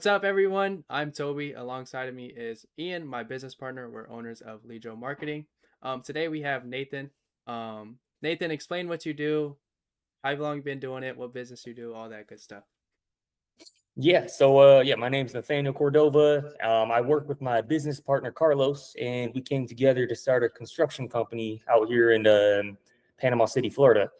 What's up, everyone? I'm Toby. Alongside of me is Ian, my business partner. We're owners of Lejo Marketing. Today we have Nathan. Nathan, explain what you do, how long you've been doing it, what business you do, all that good stuff. My name's Nathaniel Cordova. I work with my business partner Carlos, and we came together to start a construction company out here in Panama City, Florida.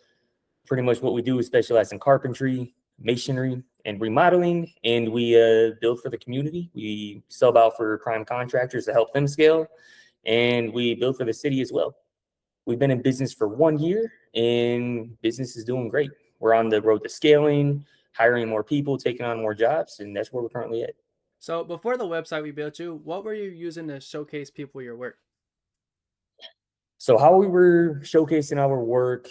Pretty much what we do is specialize in carpentry, masonry, and remodeling, and we build for the community. We sub out for prime contractors to help them scale, and we build for the city as well. We've been in business for 1 year, and business is doing great. We're on the road to scaling, hiring more people, taking on more jobs, and that's where we're currently at. So before the website we built you, what were you using to showcase people your work? So how we were showcasing our work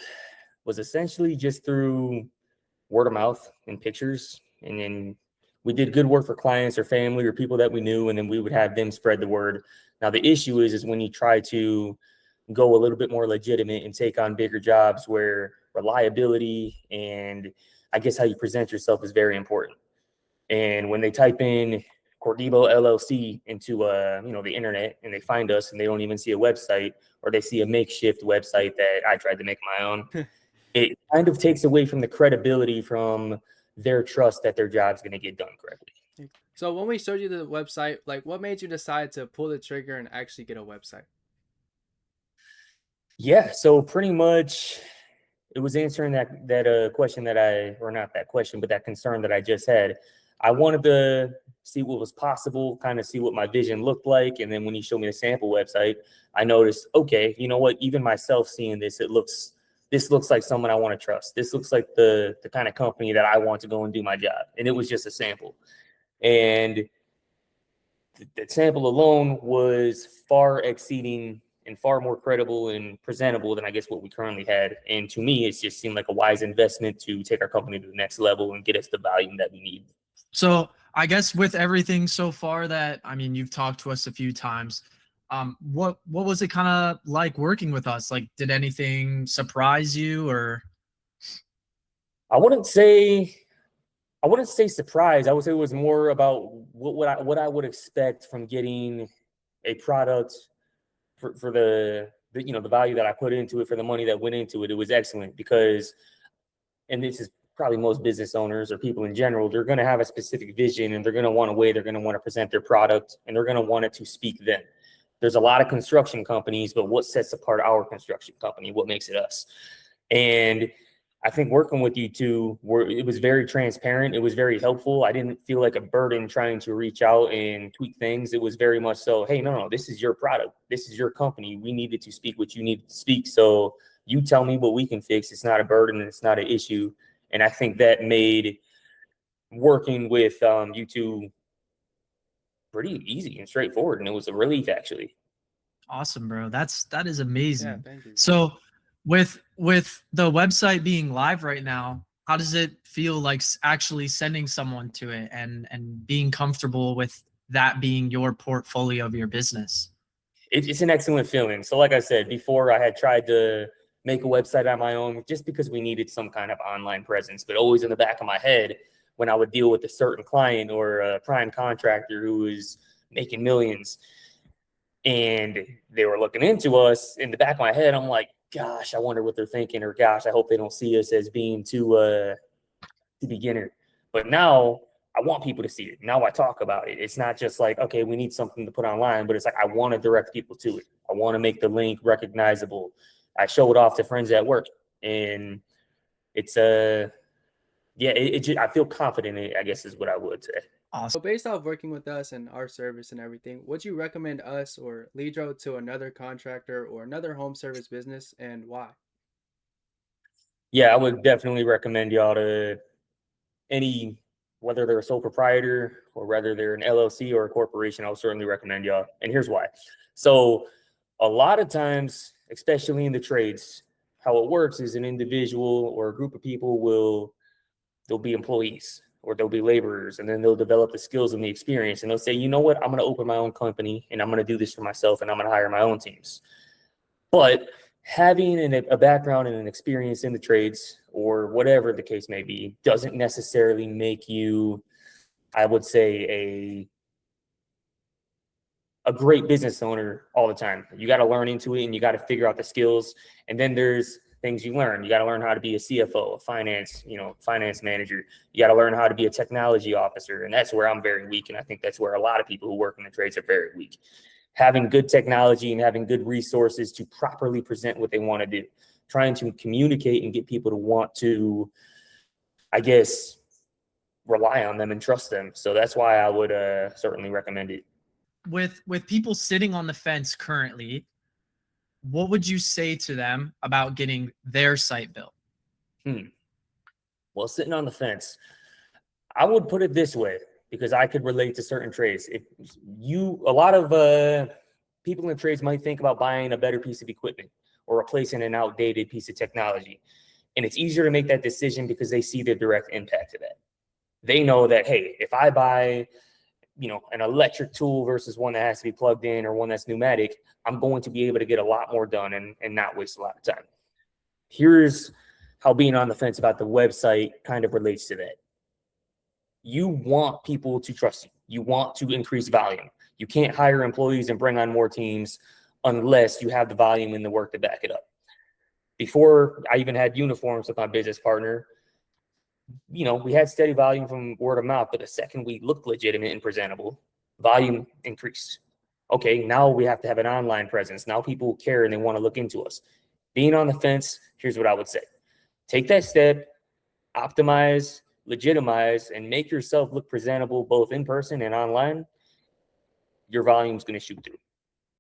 was essentially just through word of mouth and pictures. And then we did good work for clients or family or people that we knew, and then we would have them spread the word. Now, the issue is when you try to go a little bit more legitimate and take on bigger jobs where reliability and I guess how you present yourself is very important. And when they type in Cordibo LLC into the internet and they find us and they don't even see a website, or they see a makeshift website that I tried to make my own, it kind of takes away from the credibility from their trust that their job's going to get done correctly. So when we showed you the website, like what made you decide to pull the trigger and actually get a website? Yeah, so pretty much it was answering that question or not that question, but that concern that I just had. I wanted to see what was possible, kind of see what my vision looked like. And then when you showed me the sample website, I noticed, okay, you know what, even myself seeing this, this looks like someone I want to trust. This looks like the kind of company that I want to go and do my job. And it was just a sample. And the sample alone was far exceeding and far more credible and presentable than I guess what we currently had. And to me, it just seemed like a wise investment to take our company to the next level and get us the volume that we need. So I guess with everything so far that, I mean, you've talked to us a few times, what was it kind of like working with us? Like, did anything surprise you or? I wouldn't say surprise. I would say it was more about what I would expect from getting a product for the value that I put into it, for the money that went into it. It was excellent because, and this is probably most business owners or people in general, they're going to have a specific vision and they're going to want a way they're going to want to present their product and they're going to want it to speak them. There's a lot of construction companies, but what sets apart our construction company? What makes it us? And I think working with you two, it was very transparent. It was very helpful. I didn't feel like a burden trying to reach out and tweak things. It was very much so, hey, no, this is your product. This is your company. We needed to speak what you needed to speak. So you tell me what we can fix. It's not a burden. It's not an issue. And I think that made working with you two pretty easy and straightforward. And it was a relief, actually. Awesome, bro. That is amazing. Yeah, thank you. So with the website being live right now, how does it feel like actually sending someone to it and being comfortable with that being your portfolio of your business? It's an excellent feeling. So like I said, before I had tried to make a website on my own just because we needed some kind of online presence, but always in the back of my head when I would deal with a certain client or a prime contractor who was making millions and they were looking into us, in the back of my head, I'm like, gosh, I wonder what they're thinking, or gosh, I hope they don't see us as being too beginner. But now I want people to see it. Now I talk about it. It's not just like, okay, we need something to put online, but it's like I want to direct people to it. I want to make the link recognizable. I show it off to friends at work, and it's I feel confident in it, I guess is what I would say. Awesome. So based off working with us and our service and everything, would you recommend us or Lidro to another contractor or another home service business, and why? Yeah, I would definitely recommend y'all to whether they're a sole proprietor or whether they're an LLC or a corporation. I would certainly recommend y'all. And here's why. So a lot of times, especially in the trades, how it works is an individual or a group of people they'll be employees or they'll be laborers, and then they'll develop the skills and the experience. And they'll say, you know what, I'm going to open my own company and I'm going to do this for myself and I'm going to hire my own teams. But having a background and an experience in the trades or whatever the case may be doesn't necessarily make you I would say a great business owner all the time. You got to learn into it and you got to figure out the skills. And then there's things you learn. You got to learn how to be a CFO, a finance manager. You got to learn how to be a technology officer. And that's where I'm very weak. And I think that's where a lot of people who work in the trades are very weak. Having good technology and having good resources to properly present what they want to do, trying to communicate and get people to want to, I guess, rely on them and trust them. So that's why I would certainly recommend it. With people sitting on the fence currently, what would you say to them about getting their site built? Well, sitting on the fence, I would put it this way, because I could relate to certain trades. A lot of people in trades might think about buying a better piece of equipment or replacing an outdated piece of technology. And it's easier to make that decision because they see the direct impact of that. They know that, hey, if I buy, an electric tool versus one that has to be plugged in or one that's pneumatic, I'm going to be able to get a lot more done and not waste a lot of time. Here's how being on the fence about the website kind of relates to that. You want people to trust you. You want to increase volume. You can't hire employees and bring on more teams unless you have the volume and the work to back it up. Before I even had uniforms with my business partner, we had steady volume from word of mouth, but the second we looked legitimate and presentable, volume increased. Okay, now we have to have an online presence. Now people care and they want to look into us. Being on the fence, here's what I would say. Take that step, optimize, legitimize, and make yourself look presentable both in person and online. Your volume is going to shoot through.